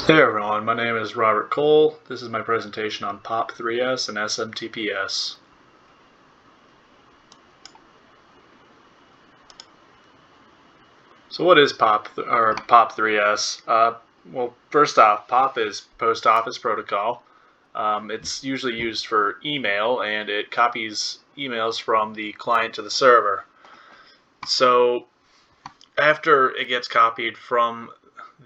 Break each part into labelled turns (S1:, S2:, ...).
S1: Hey everyone, my name is Robert Cole. This is my presentation on POP3S and SMTPS. So what is POP3S? Well, first off, POP is Post Office Protocol. It's usually used for email, and it copies emails from the client to the server. So after it gets copied from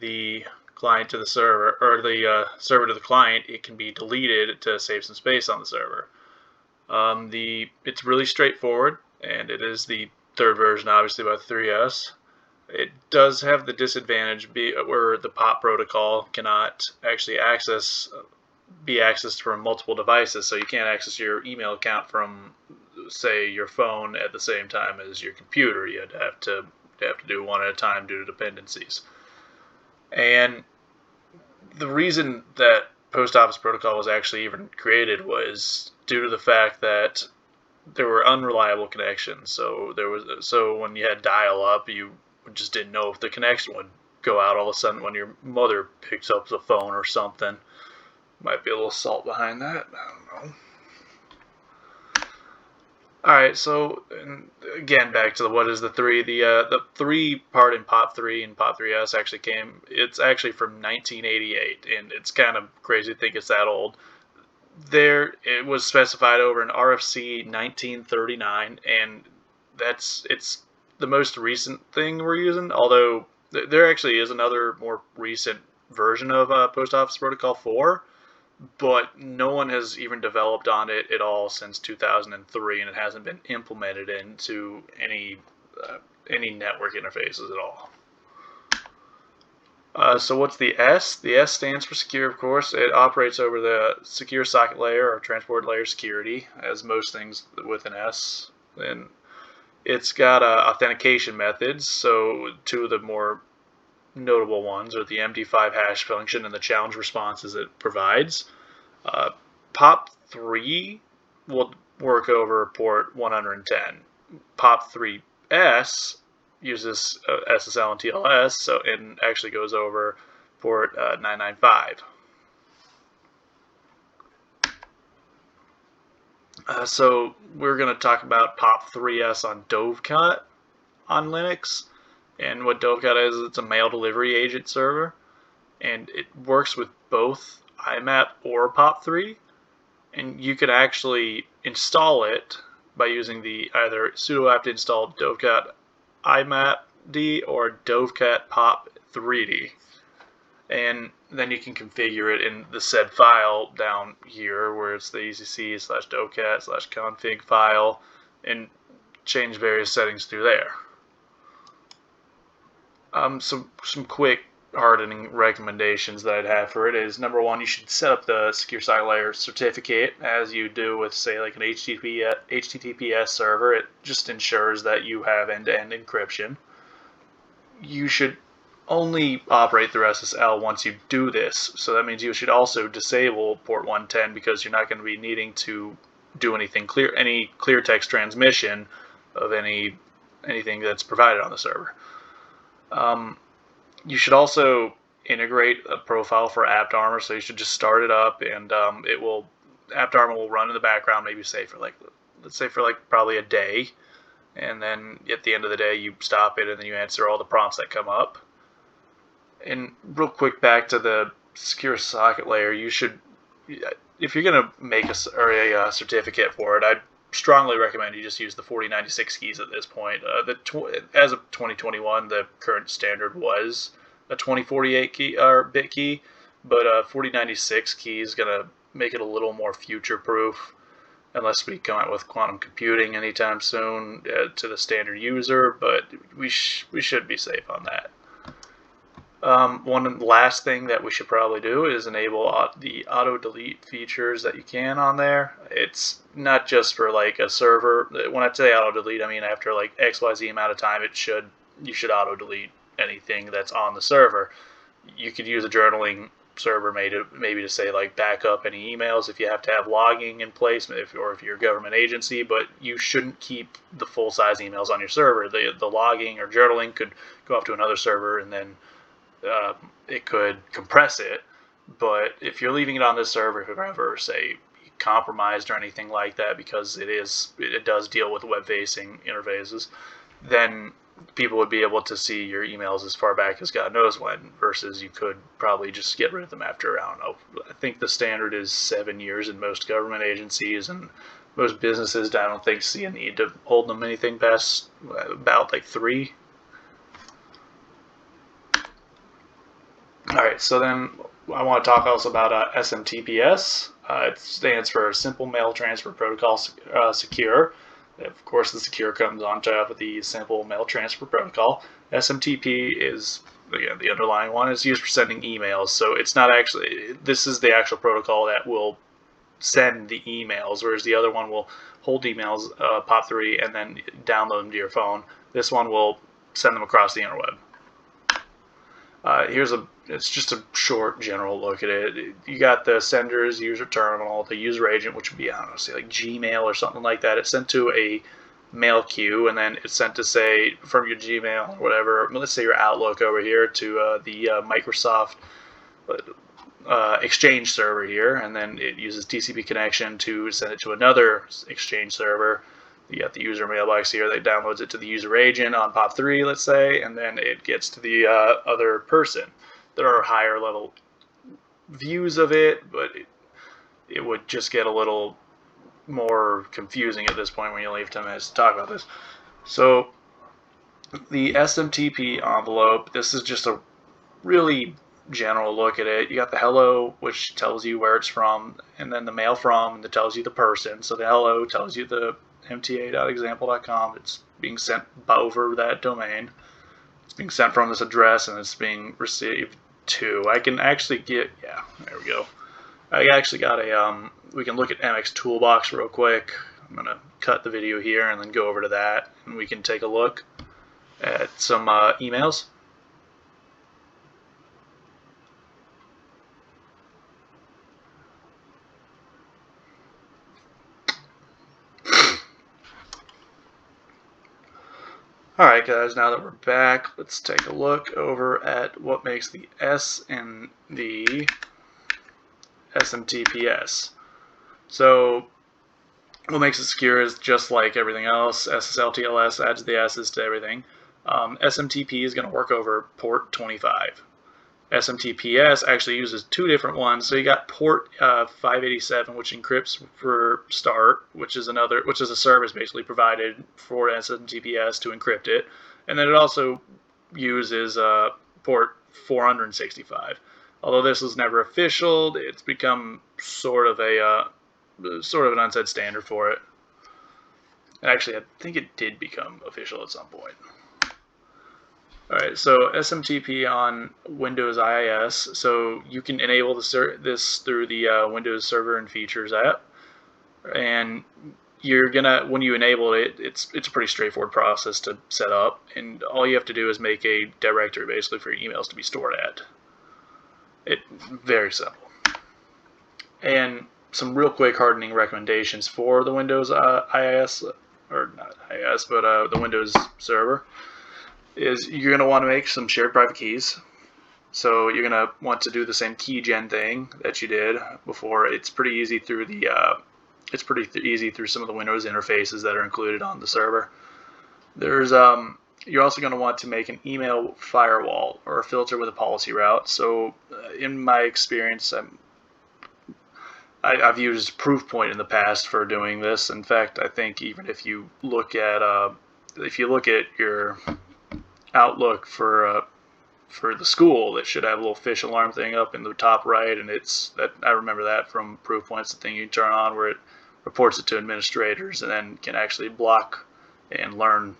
S1: the client to the server, or the server to the client, it can be deleted to save some space on the server. It's really straightforward, and it is the third version, obviously, by 3S. It does have the disadvantage where the POP protocol cannot actually be accessed from multiple devices, so you can't access your email account from, say, your phone at the same time as your computer. You'd have to do one at a time due to dependencies. And the reason that Post Office Protocol was actually even created was due to the fact that there were unreliable connections. So when you had dial-up, you just didn't know if the connection would go out all of a sudden when your mother picks up the phone or something. Might be a little salt behind that. I don't know. All right, so again, back to what is the three? The three part in POP3 and POP3S it's actually from 1988, and it's kind of crazy to think it's that old. It was specified over in RFC 1939, and it's the most recent thing we're using. Although there actually is another more recent version of Post Office Protocol 4. But no one has even developed on it at all since 2003, and it hasn't been implemented into any network interfaces at all. So what's the S? The S stands for secure, of course. It operates over the secure socket layer or transport layer security, as most things with an S. And it's got authentication methods. So two of the more notable ones are the MD5 hash function and the challenge responses it provides. POP3 will work over port 110. POP3S uses SSL and TLS, and actually goes over port 995. So we're going to talk about POP3S on Dovecut on Linux. And what Dovecut is, it's a mail delivery agent server, and it works with both IMAP or POP3, and you can actually install it by using the either sudo apt install Dovecut IMAPD or Dovecut POP3D, and then you can configure it in the said file down here where it's the /dovecat/config file, and change various settings through there. Some quick hardening recommendations that I'd have for it is, number one, you should set up the secure socket layer certificate as you do with, say, like an HTTPS server. It just ensures that you have end-to-end encryption. You should only operate through SSL once you do this. So that means you should also disable port 110, because you're not going to be needing to do any clear text transmission of anything that's provided on the server. You should also integrate a profile for AppArmor, so you should just start it up, and AppArmor will run in the background, maybe let's say for probably a day, and then at the end of the day you stop it and then you answer all the prompts that come up. And real quick, back to the secure socket layer, you should, if you're gonna make a certificate for it, I'd strongly recommend you just use the 4096 keys at this point. As of 2021, the current standard was a 2048 bit key, but 4096 key is going to make it a little more future-proof, unless we come out with quantum computing anytime soon to the standard user, but we should be safe on that. One last thing that we should probably do is enable the auto-delete features that you can on there. It's not just for like a server. When I say auto-delete, I mean after like XYZ amount of time, you should auto-delete anything that's on the server. You could use a journaling server maybe to say like back up any emails if you have to have logging in place, or if you're a government agency, but you shouldn't keep the full-size emails on your server. The logging or journaling could go off to another server and then it could compress it. But if you're leaving it on this server, if you're ever, say, compromised or anything like that, because it does deal with web-facing interfaces, then people would be able to see your emails as far back as God knows when, versus you could probably just get rid of them after, I don't know, I think the standard is 7 years in most government agencies, and most businesses, I don't think, see a need to hold them anything past about like 3. Alright, so then I want to talk also about SMTPS. It stands for Simple Mail Transfer Protocol Secure. Of course, the secure comes on top of the Simple Mail Transfer Protocol. SMTP is, again, the underlying one, is used for sending emails. So it's not actually, this is the actual protocol that will send the emails, whereas the other one will hold emails, POP3, and then download them to your phone. This one will send them across the interweb. It's just a short general look at it. You got the sender's user terminal, the user agent, which would be, I don't know, say like Gmail or something like that. It's sent to a mail queue, and then it's sent to, say, from your Gmail or whatever, let's say your Outlook over here, to the Microsoft Exchange server here, and then it uses TCP connection to send it to another Exchange server. You got the user mailbox here that downloads it to the user agent on POP3, let's say, and then it gets to the other person. There are higher level views of it, but it would just get a little more confusing at this point when you only have 10 minutes to talk about this. So the SMTP envelope, this is just a really general look at it. You got the hello, which tells you where it's from, and then the mail from that tells you the person. So the hello tells you the mta.example.com. It's being sent over that domain. It's being sent from this address, and it's being received to. I can actually get, yeah, there we go. I actually got a, we can look at MX Toolbox real quick. I'm going to cut the video here and then go over to that, and we can take a look at some emails. Alright guys, now that we're back, let's take a look over at what makes the S in the SMTPS. So what makes it secure is just like everything else. SSL TLS adds the S's to everything. SMTP is going to work over port 25. SMTPS actually uses 2 different ones. So you got port 587, which encrypts for start, which is a service basically provided for SMTPS to encrypt it, and then it also uses port 465. Although this was never official, it's become sort of an unsaid standard for it. Actually, I think it did become official at some point. Alright, so SMTP on Windows IIS, so you can enable this through the Windows Server and Features app, and you're gonna, when you enable it, it's a pretty straightforward process to set up, and all you have to do is make a directory basically for your emails to be stored at. Very simple. And some real quick hardening recommendations for the Windows IIS, or not IIS, but the Windows Server, is you're going to want to make some shared private keys. So you're going to want to do the same key gen thing that you did before. It's pretty easy through the some of the Windows interfaces that are included on the server. There's you're also going to want to make an email firewall or a filter with a policy route. So in my experience, I've used Proofpoint in the past for doing this. In fact, I think even if you look at your Outlook for the school, it should have a little fish alarm thing up in the top right, and I remember that from Proofpoint's the thing you turn on where it reports it to administrators and then can actually block and learn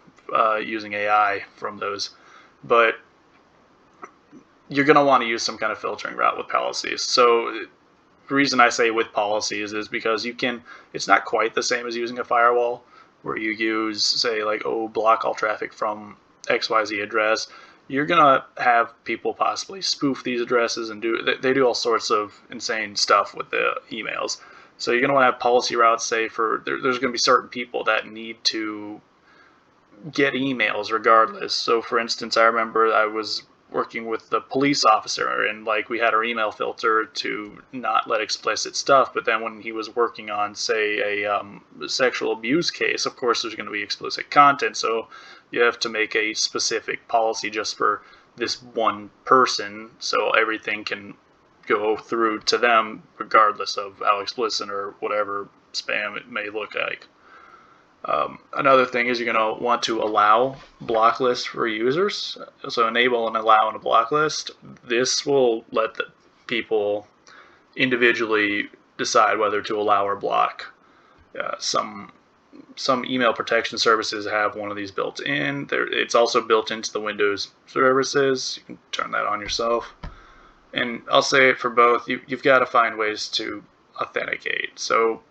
S1: using AI from those. But you're going to want to use some kind of filtering route with policies. So the reason I say with policies is because it's not quite the same as using a firewall where you use, say, like, block all traffic from XYZ address. You're gonna have people possibly spoof these addresses and they do all sorts of insane stuff with the emails. So you're gonna want to have policy routes, say, for there's gonna be certain people that need to get emails regardless. So for instance, I remember I was working with the police officer, and like we had our email filter to not let explicit stuff, but then when he was working on, say, a sexual abuse case, of course there's going to be explicit content, so you have to make a specific policy just for this one person so everything can go through to them regardless of how explicit or whatever spam it may look like. Another thing is you're going to want to allow block lists for users. So enable and allow in a block list. This will let the people individually decide whether to allow or block. Some email protection services have one of these built in. It's also built into the Windows services. You can turn that on yourself. And I'll say it for both. You've got to find ways to authenticate. So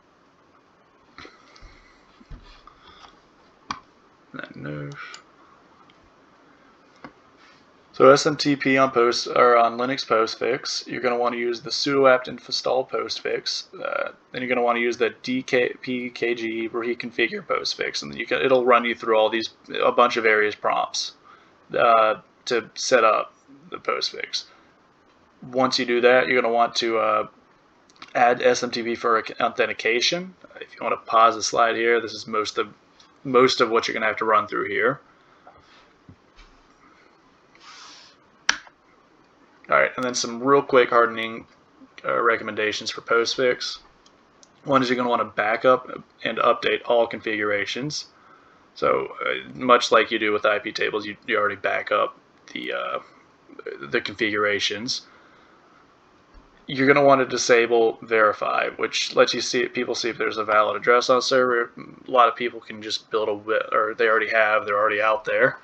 S1: SMTP on post or on Linux postfix, you're going to want to use the sudo apt install postfix. Then you're going to want to use the dpkg reconfigure postfix, and then it'll run you through all these a bunch of various prompts to set up the postfix. Once you do that, you're going to want to add SMTP for authentication. If you want to pause the slide here, this is most of what you're going to have to run through here. Alright, and then some real quick hardening recommendations for postfix. One is you're going to want to back up and update all configurations. So much like you do with IP tables, you already back up the configurations. You're going to want to disable verify, which lets you people see if there's a valid address on server. A lot of people can just build or they're already out there,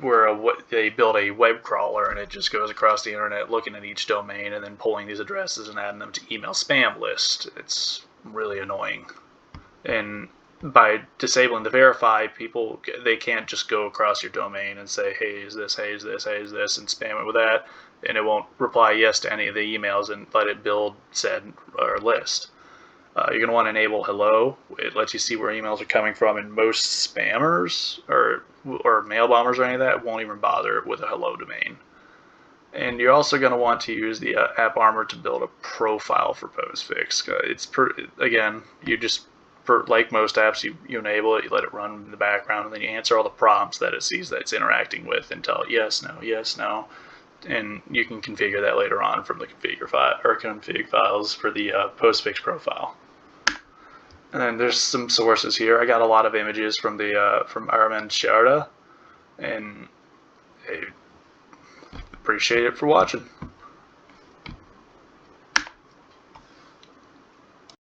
S1: where they build a web crawler and it just goes across the internet looking at each domain and then pulling these addresses and adding them to email spam list. It's really annoying. And by disabling the verify, they can't just go across your domain and say, hey, is this, hey, is this, hey, is this, and spam it with that, and it won't reply yes to any of the emails and let it build said or list. You're going to want to enable hello. It lets you see where emails are coming from, and most spammers or mail bombers or any of that won't even bother with a hello domain. And you're also going to want to use the app armor to build a profile for postfix. Again, you just, like most apps, you enable it, you let it run in the background, and then you answer all the prompts that it sees that it's interacting with and tell it yes, no, and you can configure that later on from the config files for the postfix profile. And then there's some sources here. I got a lot of images from from Armin Sharda, and I appreciate it for watching.